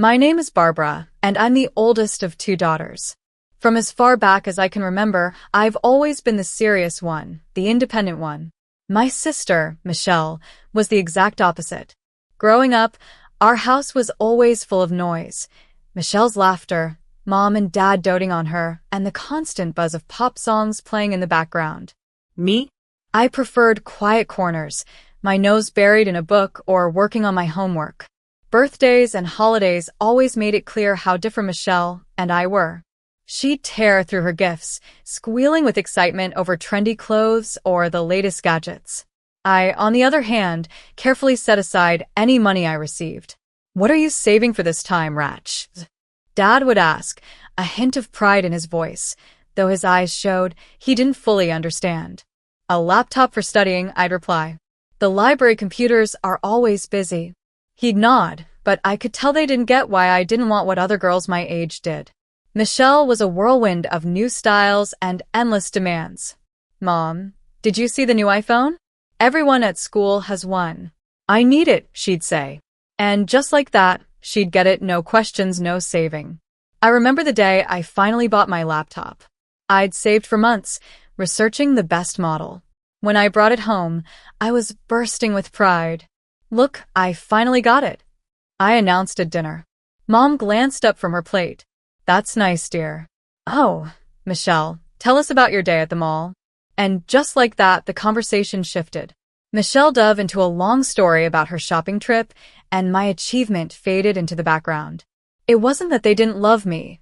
My name is Barbara, and I'm the oldest of two daughters. From as far back as I can remember, I've always been the serious one, the independent one. My sister, Michelle, was the exact opposite. Growing up, our house was always full of noise. Michelle's laughter, Mom and Dad doting on her, and the constant buzz of pop songs playing in the background. Me? I preferred quiet corners, my nose buried in a book or working on my homework. Birthdays and holidays always made it clear how different Michelle and I were. She'd tear through her gifts, squealing with excitement over trendy clothes or the latest gadgets. I, on the other hand, carefully set aside any money I received. "What are you saving for this time, Ratch?" Dad would ask, a hint of pride in his voice, though his eyes showed he didn't fully understand. "A laptop for studying," I'd reply. "The library computers are always busy." He'd nod, but I could tell they didn't get why I didn't want what other girls my age did. Michelle was a whirlwind of new styles and endless demands. "Mom, did you see the new iPhone? Everyone at school has one." "I need it," she'd say. And just like that, she'd get it, no questions, no saving. I remember the day I finally bought my laptop. I'd saved for months, researching the best model. When I brought it home, I was bursting with pride. "Look, I finally got it," I announced at dinner. Mom glanced up from her plate. "That's nice, dear." "Oh, Michelle, tell us about your day at the mall." And just like that, the conversation shifted. Michelle dove into a long story about her shopping trip, and my achievement faded into the background. It wasn't that they didn't love me.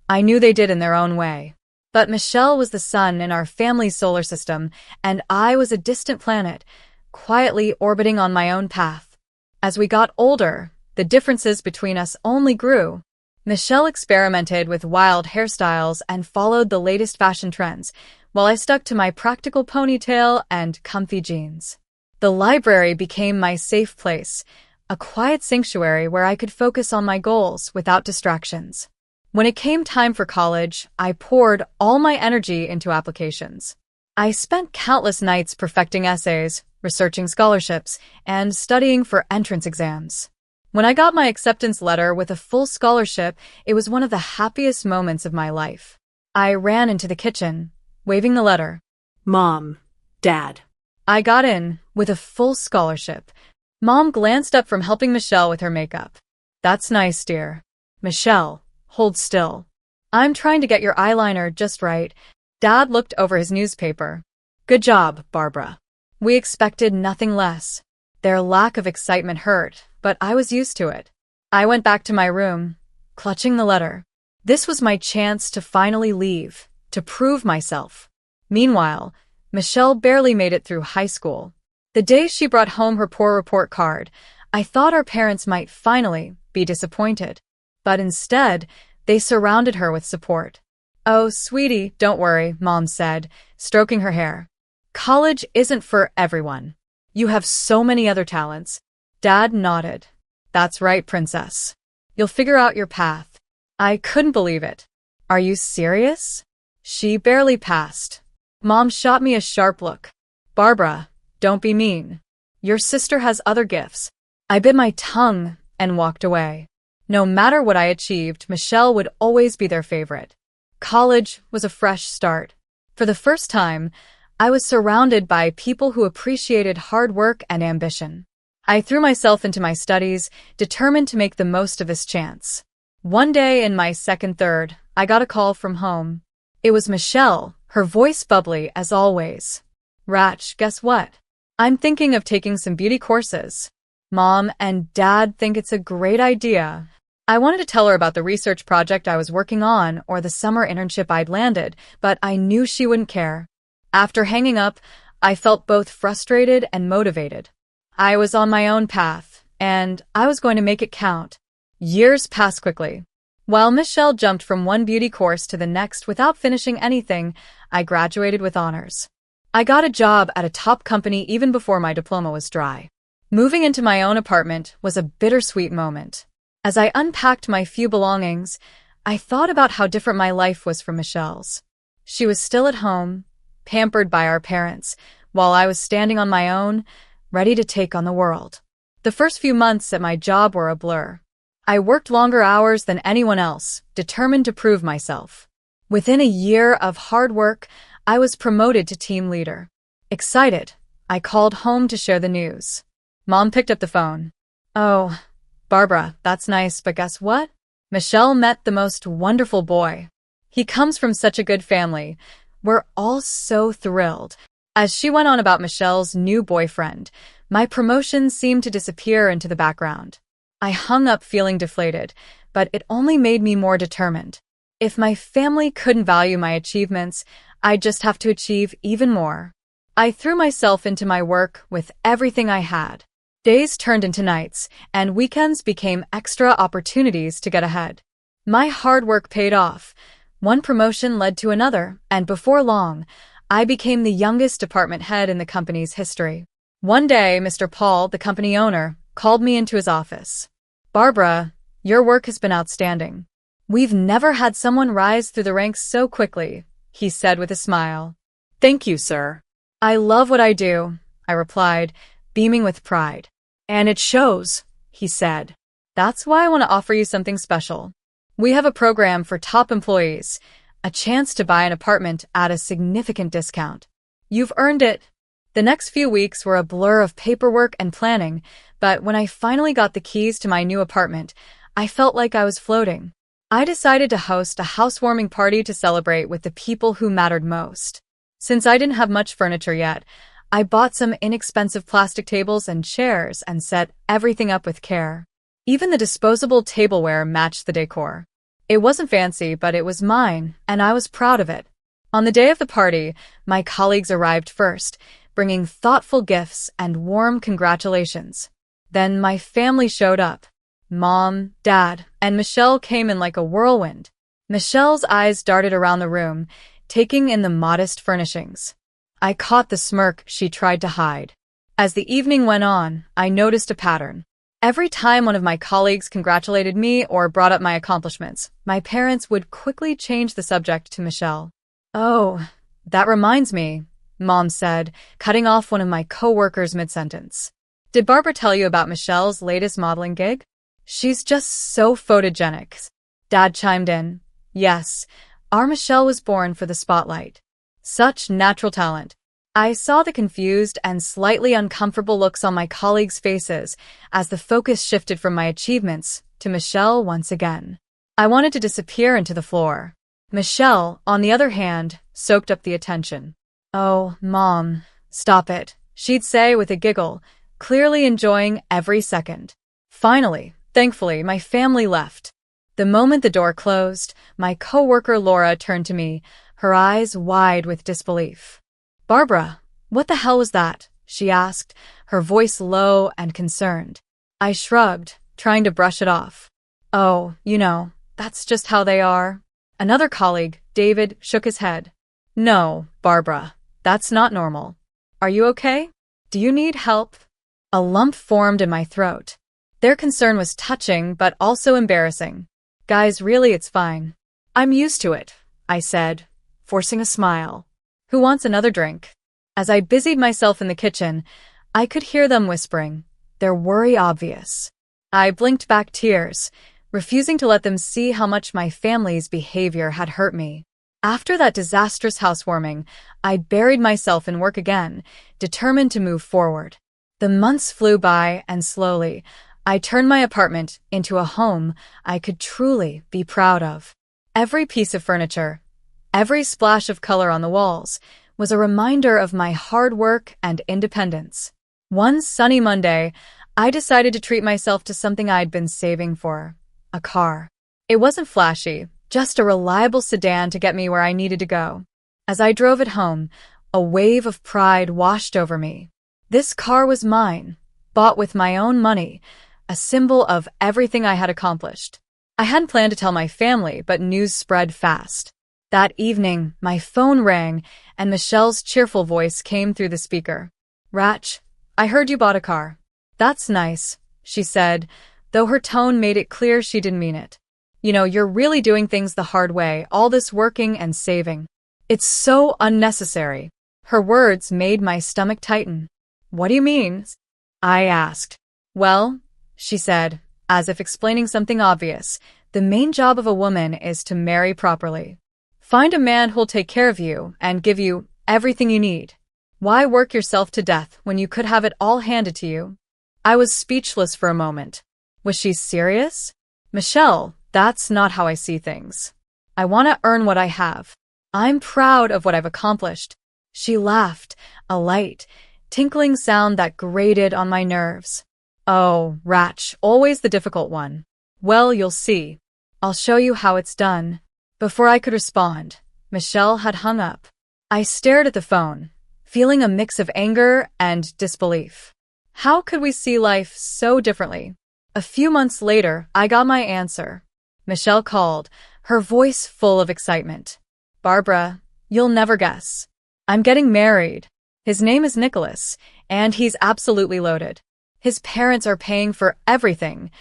I knew they did in their own way. But Michelle was the sun in our family's solar system, and I was a distant planet, quietly orbiting on my own path. As we got older, the differences between us only grew. Michelle experimented with wild hairstyles and followed the latest fashion trends, while I stuck to my practical ponytail and comfy jeans. The library became my safe place, a quiet sanctuary where I could focus on my goals without distractions. When it came time for college, I poured all my energy into applications. I spent countless nights perfecting essays, researching scholarships, and studying for entrance exams. When I got my acceptance letter with a full scholarship, it was one of the happiest moments of my life. I ran into the kitchen, waving the letter. Mom, Dad. I got in with a full scholarship. Mom glanced up from helping Michelle with her makeup. "That's nice, dear." "Michelle, hold still. I'm trying to get your eyeliner just right." Dad looked over his newspaper. "Good job, Barbara." We expected nothing less. Their lack of excitement hurt, but I was used to it. I went back to my room, clutching the letter. This was my chance to finally leave, to prove myself. Meanwhile, Michelle barely made it through high school. The day she brought home her poor report card, I thought our parents might finally be disappointed. But instead, they surrounded her with support. "Oh, sweetie, don't worry," Mom said, stroking her hair. "College isn't for everyone. You have so many other talents." Dad nodded. "That's right, princess. You'll figure out your path." I couldn't believe it. "Are you serious?" She barely passed. Mom shot me a sharp look. "Barbara, don't be mean. Your sister has other gifts." I bit my tongue and walked away. No matter what I achieved, Michelle would always be their favorite. College was a fresh start. For the first time, I was surrounded by people who appreciated hard work and ambition. I threw myself into my studies, determined to make the most of this chance. One day in my second third, I got a call from home. It was Michelle, her voice bubbly as always. "Ratch, guess what? I'm thinking of taking some beauty courses. Mom and Dad think it's a great idea." I wanted to tell her about the research project I was working on or the summer internship I'd landed, but I knew she wouldn't care. After hanging up, I felt both frustrated and motivated. I was on my own path, and I was going to make it count. Years passed quickly. While Michelle jumped from one beauty course to the next without finishing anything, I graduated with honors. I got a job at a top company even before my diploma was dry. Moving into my own apartment was a bittersweet moment. As I unpacked my few belongings, I thought about how different my life was from Michelle's. She was still at home, pampered by our parents, while I was standing on my own, ready to take on the world. The first few months at my job were a blur. I worked longer hours than anyone else, determined to prove myself. Within a year of hard work, I was promoted to team leader. Excited, I called home to share the news. Mom picked up the phone. "Oh, Barbara, that's nice, but guess what? Michelle met the most wonderful boy. He comes from such a good family. We're all so thrilled." As she went on about Michelle's new boyfriend, my promotion seemed to disappear into the background. I hung up feeling deflated, but it only made me more determined. If my family couldn't value my achievements, I'd just have to achieve even more. I threw myself into my work with everything I had. Days turned into nights, and weekends became extra opportunities to get ahead. My hard work paid off. One promotion led to another, and before long, I became the youngest department head in the company's history. One day, Mr. Paul, the company owner, called me into his office. "Barbara, your work has been outstanding. We've never had someone rise through the ranks so quickly," he said with a smile. Thank you, sir. "I love what I do," I replied, beaming with pride. And it shows, He said. "That's why I want to offer you something special. We have a program for top employees, a chance to buy an apartment at a significant discount. You've earned it." The next few weeks were a blur of paperwork and planning, but when I finally got the keys to my new apartment, I felt like I was floating. I decided to host a housewarming party to celebrate with the people who mattered most. Since I didn't have much furniture yet, I bought some inexpensive plastic tables and chairs and set everything up with care. Even the disposable tableware matched the decor. It wasn't fancy, but it was mine, and I was proud of it. On the day of the party, my colleagues arrived first, bringing thoughtful gifts and warm congratulations. Then my family showed up. Mom, Dad, and Michelle came in like a whirlwind. Michelle's eyes darted around the room, taking in the modest furnishings. I caught the smirk she tried to hide. As the evening went on, I noticed a pattern. Every time one of my colleagues congratulated me or brought up my accomplishments, my parents would quickly change the subject to Michelle. "Oh, that reminds me," Mom said, cutting off one of my coworkers mid-sentence. "Did Barbara tell you about Michelle's latest modeling gig? She's just so photogenic." Dad chimed in. "Yes, our Michelle was born for the spotlight. Such natural talent." I saw the confused and slightly uncomfortable looks on my colleagues' faces as the focus shifted from my achievements to Michelle once again. I wanted to disappear into the floor. Michelle, on the other hand, soaked up the attention. "Oh, Mom, stop it," she'd say with a giggle, clearly enjoying every second. Finally, thankfully, my family left. The moment the door closed, my coworker Laura turned to me, her eyes wide with disbelief. "Barbara, what the hell was that?" she asked, her voice low and concerned. I shrugged, trying to brush it off. "Oh, that's just how they are." Another colleague, David, shook his head. "No, Barbara, that's not normal. Are you okay? Do you need help?" A lump formed in my throat. Their concern was touching but also embarrassing. "Guys, really, it's fine. I'm used to it," I said, forcing a smile. "Who wants another drink?" As I busied myself in the kitchen, I could hear them whispering, their worry obvious. I blinked back tears, refusing to let them see how much my family's behavior had hurt me. After that disastrous housewarming, I buried myself in work again, determined to move forward. The months flew by, and slowly, I turned my apartment into a home I could truly be proud of. Every piece of furniture, every splash of color on the walls, was a reminder of my hard work and independence. One sunny Monday, I decided to treat myself to something I'd been saving for: a car. It wasn't flashy, just a reliable sedan to get me where I needed to go. As I drove it home, a wave of pride washed over me. This car was mine, bought with my own money, a symbol of everything I had accomplished. I hadn't planned to tell my family, but news spread fast. That evening, my phone rang, and Michelle's cheerful voice came through the speaker. "Rach, I heard you bought a car." "That's nice," she said, though her tone made it clear she didn't mean it. You're really doing things the hard way, all this working and saving. It's so unnecessary." Her words made my stomach tighten. "What do you mean?" I asked. "Well," she said, as if explaining something obvious. The main job of a woman is to marry properly. Find a man who'll take care of you and give you everything you need. Why work yourself to death when you could have it all handed to you? I was speechless for a moment. Was she serious? Michelle, that's not how I see things. I want to earn what I have. I'm proud of what I've accomplished. She laughed, a light, tinkling sound that grated on my nerves. Oh, Ratch, always the difficult one. Well, you'll see. I'll show you how it's done. Before I could respond, Michelle had hung up. I stared at the phone, feeling a mix of anger and disbelief. How could we see life so differently? A few months later, I got my answer. Michelle called, her voice full of excitement. Barbara, you'll never guess. I'm getting married. His name is Nicholas, and he's absolutely loaded. His parents are paying for everything.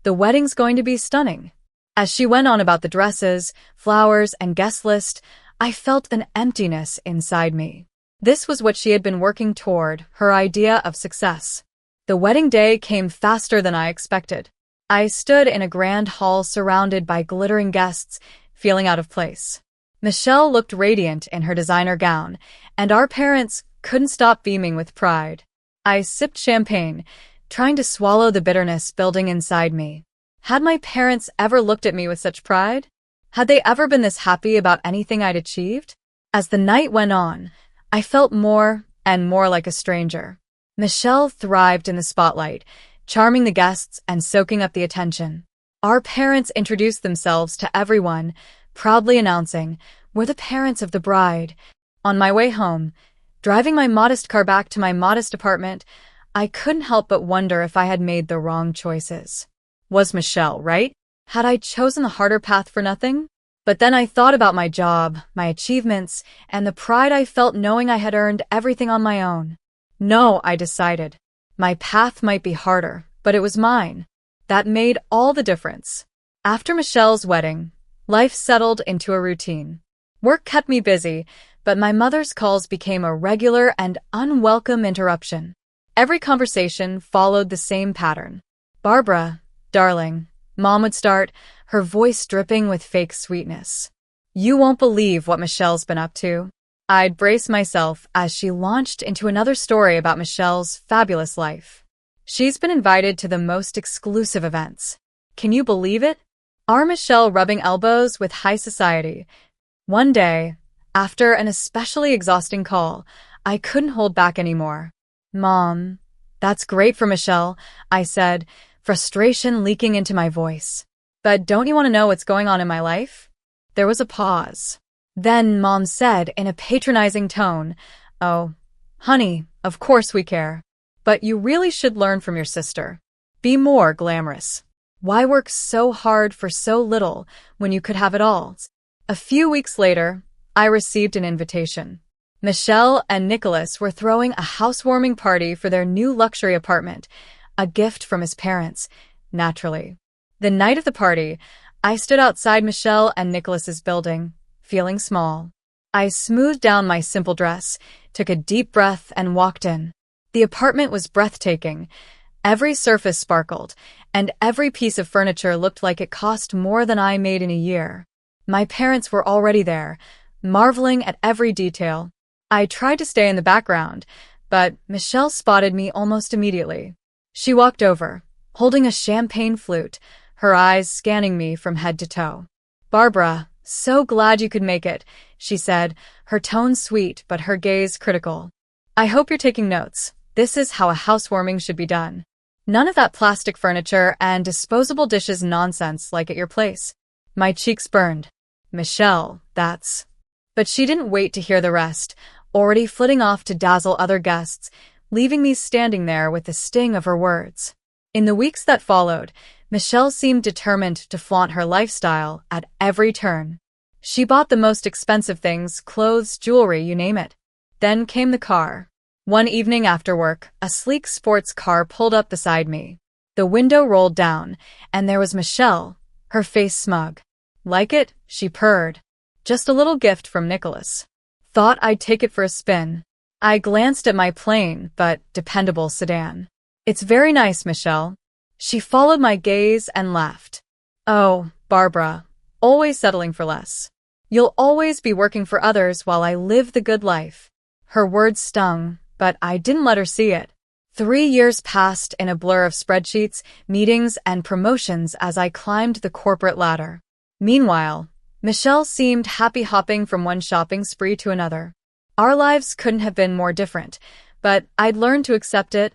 The wedding's going to be stunning. As she went on about the dresses, flowers, and guest list, I felt an emptiness inside me. This was what she had been working toward, her idea of success. The wedding day came faster than I expected. I stood in a grand hall surrounded by glittering guests, feeling out of place. Michelle looked radiant in her designer gown, and our parents couldn't stop beaming with pride. I sipped champagne, trying to swallow the bitterness building inside me. Had my parents ever looked at me with such pride? Had they ever been this happy about anything I'd achieved? As the night went on, I felt more and more like a stranger. Michelle thrived in the spotlight, charming the guests and soaking up the attention. Our parents introduced themselves to everyone, proudly announcing, "We're the parents of the bride." On my way home, driving my modest car back to my modest apartment, I couldn't help but wonder if I had made the wrong choices. Was Michelle right? Had I chosen the harder path for nothing? But then I thought about my job, my achievements, and the pride I felt knowing I had earned everything on my own. No, I decided. My path might be harder, but it was mine. That made all the difference. After Michelle's wedding, life settled into a routine. Work kept me busy, but my mother's calls became a regular and unwelcome interruption. Every conversation followed the same pattern. "Barbara, darling," Mom would start, her voice dripping with fake sweetness. "You won't believe what Michelle's been up to." I'd brace myself as she launched into another story about Michelle's fabulous life. She's been invited to the most exclusive events. Can you believe it? Our Michelle rubbing elbows with high society. One day, after an especially exhausting call, I couldn't hold back anymore. "Mom, that's great for Michelle," I said, frustration leaking into my voice. "But don't you want to know what's going on in my life?" There was a pause. Then Mom said in a patronizing tone, "Oh, honey, of course we care. But you really should learn from your sister. Be more glamorous. Why work so hard for so little when you could have it all?" A few weeks later, I received an invitation. Michelle and Nicholas were throwing a housewarming party for their new luxury apartment, a gift from his parents, naturally. The night of the party, I stood outside Michelle and Nicholas's building, feeling small. I smoothed down my simple dress, took a deep breath, and walked in. The apartment was breathtaking. Every surface sparkled, and every piece of furniture looked like it cost more than I made in a year. My parents were already there, marveling at every detail. I tried to stay in the background, but Michelle spotted me almost immediately. She walked over, holding a champagne flute, her eyes scanning me from head to toe. "Barbara, so glad you could make it," she said, her tone sweet but her gaze critical. "I hope you're taking notes. This is how a housewarming should be done. None of that plastic furniture and disposable dishes nonsense like at your place." My cheeks burned. "Michelle, that's..." But she didn't wait to hear the rest, already flitting off to dazzle other guests, leaving me standing there with the sting of her words. In the weeks that followed, Michelle seemed determined to flaunt her lifestyle at every turn. She bought the most expensive things, clothes, jewelry, you name it. Then came the car. One evening after work, a sleek sports car pulled up beside me. The window rolled down, and there was Michelle, her face smug. "Like it?" she purred. "Just a little gift from Nicholas. Thought I'd take it for a spin." I glanced at my plain but dependable sedan. "It's very nice, Michelle." She followed my gaze and laughed. Oh, Barbara, always settling for less. You'll always be working for others while I live the good life. Her words stung, but I didn't let her see it. 3 years passed in a blur of spreadsheets, meetings, and promotions as I climbed the corporate ladder. Meanwhile, Michelle seemed happy hopping from one shopping spree to another. Our lives couldn't have been more different, but I'd learned to accept it,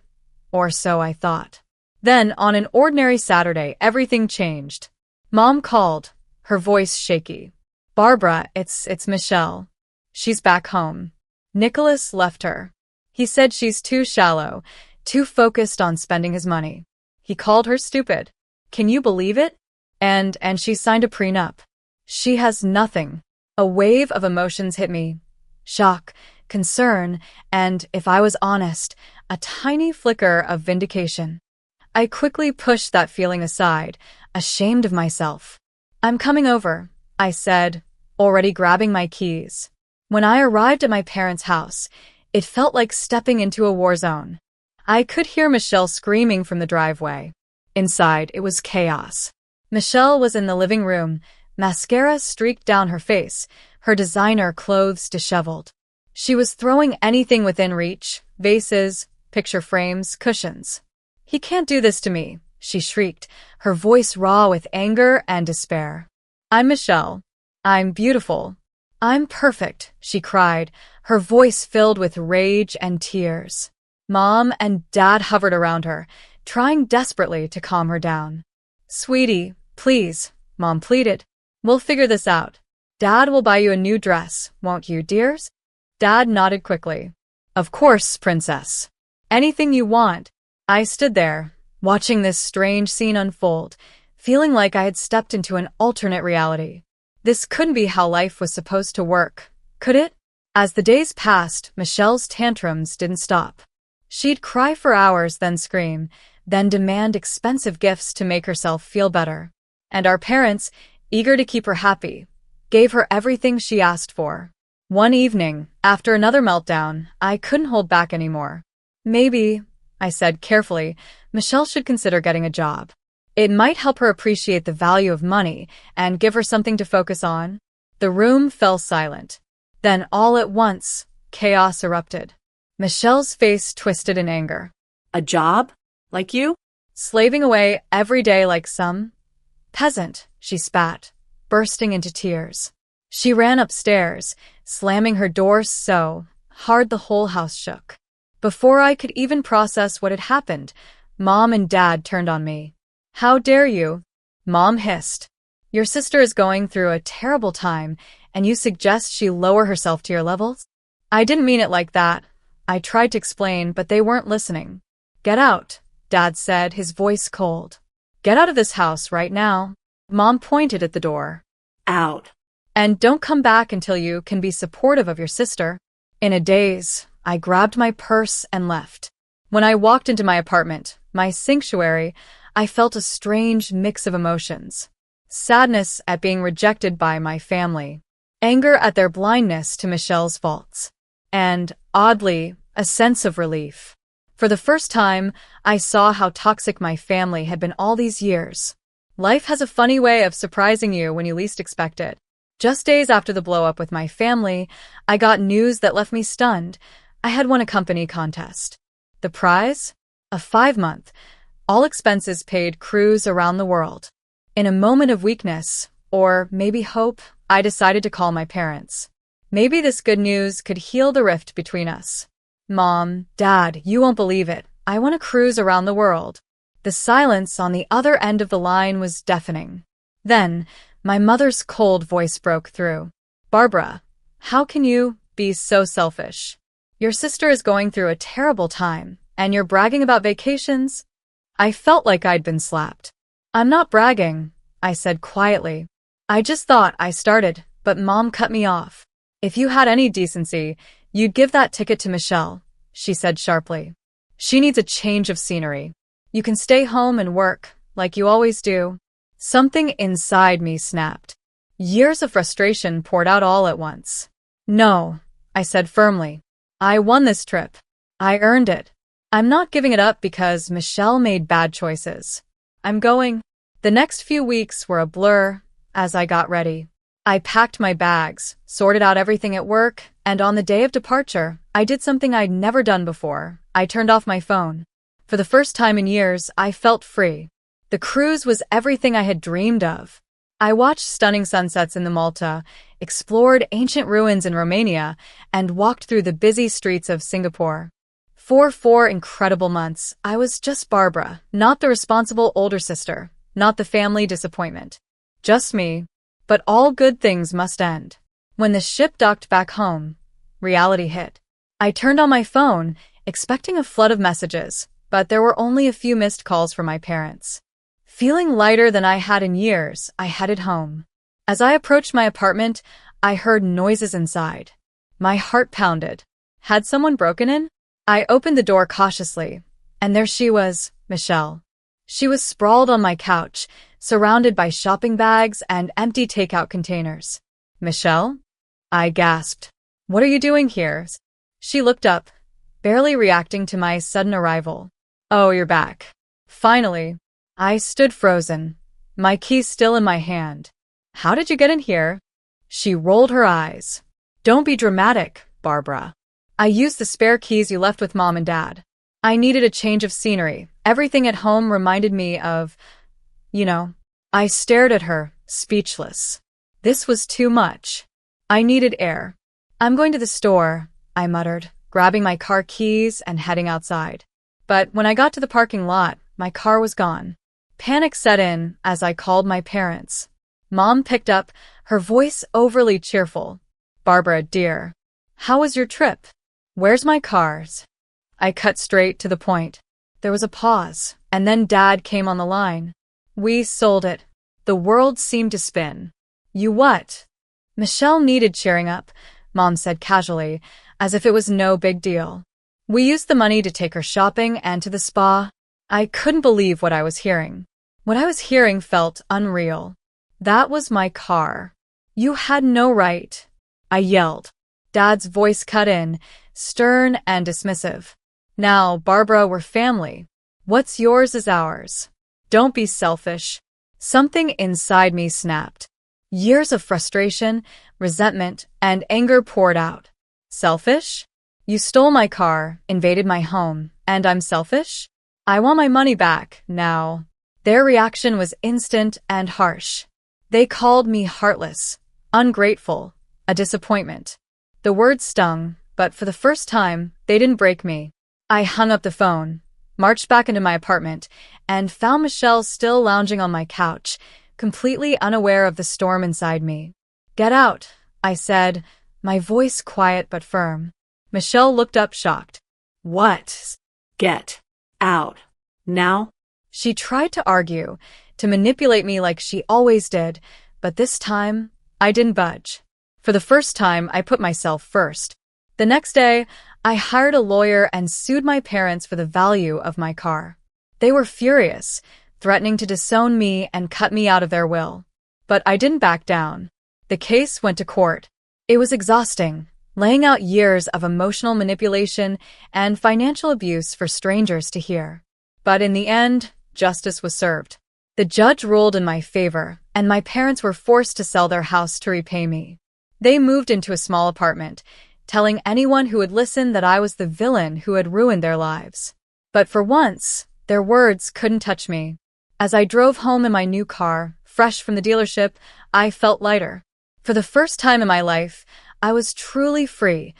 or so I thought. Then, on an ordinary Saturday, everything changed. Mom called, her voice shaky. Barbara, it's Michelle. She's back home. Nicholas left her. He said she's too shallow, too focused on spending his money. He called her stupid. Can you believe it? And she signed a prenup. She has nothing. A wave of emotions hit me. Shock, concern, and, if I was honest, a tiny flicker of vindication. I quickly pushed that feeling aside, ashamed of myself. I'm coming over, I said, already grabbing my keys. When I arrived at my parents' house, it felt like stepping into a war zone. I could hear Michelle screaming from the driveway. Inside, it was chaos. Michelle was in the living room, mascara streaked down her face, her designer clothes disheveled. She was throwing anything within reach, vases, picture frames, cushions. He can't do this to me, she shrieked, her voice raw with anger and despair. I'm Michelle. I'm beautiful. I'm perfect, she cried, her voice filled with rage and tears. Mom and Dad hovered around her, trying desperately to calm her down. Sweetie, please, Mom pleaded. We'll figure this out. Dad will buy you a new dress, won't you, dears? Dad nodded quickly. Of course, princess. Anything you want. I stood there, watching this strange scene unfold, feeling like I had stepped into an alternate reality. This couldn't be how life was supposed to work, could it? As the days passed, Michelle's tantrums didn't stop. She'd cry for hours, then scream, then demand expensive gifts to make herself feel better. And our parents, eager to keep her happy, gave her everything she asked for. One evening, after another meltdown, I couldn't hold back anymore. Maybe, I said carefully, Michelle should consider getting a job. It might help her appreciate the value of money and give her something to focus on. The room fell silent. Then all at once, chaos erupted. Michelle's face twisted in anger. A job? Like you? Slaving away every day like some peasant, she spat, bursting into tears. She ran upstairs, slamming her door so hard the whole house shook. Before I could even process what had happened, Mom and Dad turned on me. How dare you? Mom hissed. Your sister is going through a terrible time, and you suggest she lower herself to your levels? I didn't mean it like that. I tried to explain, but they weren't listening. Get out, Dad said, his voice cold. Get out of this house right now. Mom pointed at the door. Out. And don't come back until you can be supportive of your sister. In a daze, I grabbed my purse and left. When I walked into my apartment, my sanctuary, I felt a strange mix of emotions. Sadness at being rejected by my family, anger at their blindness to Michelle's faults, and, oddly, a sense of relief. For the first time, I saw how toxic my family had been all these years. Life has a funny way of surprising you when you least expect it. Just days after the blow-up with my family, I got news that left me stunned. I had won a company contest. The prize? A 5-month, all-expenses-paid cruise around the world. In a moment of weakness, or maybe hope, I decided to call my parents. Maybe this good news could heal the rift between us. Mom, Dad, you won't believe it. I want to cruise around the world. The silence on the other end of the line was deafening. Then, my mother's cold voice broke through. Barbara, how can you be so selfish? Your sister is going through a terrible time, and you're bragging about vacations? I felt like I'd been slapped. I'm not bragging, I said quietly. I just thought I started, but Mom cut me off. If you had any decency, you'd give that ticket to Michelle, she said sharply. She needs a change of scenery. You can stay home and work, like you always do. Something inside me snapped. Years of frustration poured out all at once. No, I said firmly. I won this trip. I earned it. I'm not giving it up because Michelle made bad choices. I'm going. The next few weeks were a blur as I got ready. I packed my bags, sorted out everything at work, and on the day of departure, I did something I'd never done before. I turned off my phone. For the first time in years, I felt free. The cruise was everything I had dreamed of. I watched stunning sunsets in the Malta, explored ancient ruins in Romania, and walked through the busy streets of Singapore. For 4 incredible months, I was just Barbara, not the responsible older sister, not the family disappointment. Just me. But all good things must end. When the ship docked back home, reality hit. I turned on my phone, expecting a flood of messages, but there were only a few missed calls from my parents. Feeling lighter than I had in years, I headed home. As I approached my apartment, I heard noises inside. My heart pounded. Had someone broken in? I opened the door cautiously, and there she was, Michelle. She was sprawled on my couch, surrounded by shopping bags and empty takeout containers. Michelle? I gasped. What are you doing here? She looked up, barely reacting to my sudden arrival. Oh, you're back. Finally. I stood frozen, my keys still in my hand. How did you get in here? She rolled her eyes. Don't be dramatic, Barbara. I used the spare keys you left with Mom and Dad. I needed a change of scenery. Everything at home reminded me of, I stared at her, speechless. This was too much. I needed air. I'm going to the store, I muttered, grabbing my car keys and heading outside. But when I got to the parking lot, my car was gone. Panic set in as I called my parents. Mom picked up, her voice overly cheerful. Barbara, dear. How was your trip? Where's my cars? I cut straight to the point. There was a pause, and then Dad came on the line. We sold it. The world seemed to spin. You what? Michelle needed cheering up, Mom said casually, as if it was no big deal. We used the money to take her shopping and to the spa. I couldn't believe what I was hearing. What I was hearing felt unreal. That was my car. You had no right. I yelled. Dad's voice cut in, stern and dismissive. Now, Barbara, we're family. What's yours is ours. Don't be selfish. Something inside me snapped. Years of frustration, resentment, and anger poured out. Selfish? You stole my car, invaded my home, and I'm selfish? I want my money back, now. Their reaction was instant and harsh. They called me heartless, ungrateful, a disappointment. The words stung, but for the first time, they didn't break me. I hung up the phone, marched back into my apartment, and found Michelle still lounging on my couch, completely unaware of the storm inside me. Get out, I said, my voice quiet but firm. Michelle looked up shocked. What? Get out. Now? She tried to argue, to manipulate me like she always did, but this time, I didn't budge. For the first time, I put myself first. The next day, I hired a lawyer and sued my parents for the value of my car. They were furious, threatening to disown me and cut me out of their will. But I didn't back down. The case went to court. It was exhausting, laying out years of emotional manipulation and financial abuse for strangers to hear. But in the end, justice was served. The judge ruled in my favor, and my parents were forced to sell their house to repay me. They moved into a small apartment, telling anyone who would listen that I was the villain who had ruined their lives. But for once, their words couldn't touch me. As I drove home in my new car, fresh from the dealership, I felt lighter. For the first time in my life, I was truly free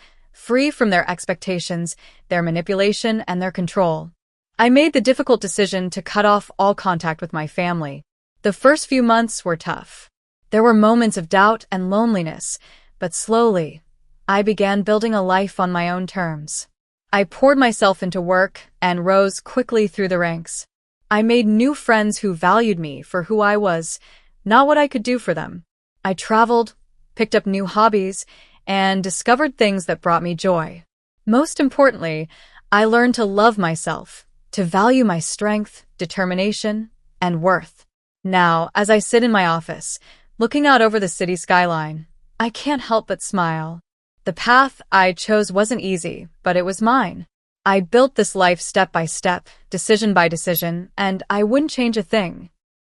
from their expectations, their manipulation, and their control. I made the difficult decision to cut off all contact with my family. The first few months were tough. There were moments of doubt and loneliness, but slowly, I began building a life on my own terms. I poured myself into work and rose quickly through the ranks. I made new friends who valued me for who I was, not what I could do for them. I traveled, picked up new hobbies, and discovered things that brought me joy. Most importantly, I learned to love myself, to value my strength, determination, and worth. Now, as I sit in my office, looking out over the city skyline, I can't help but smile. The path I chose wasn't easy, but it was mine. I built this life step by step, decision by decision, and I wouldn't change a thing.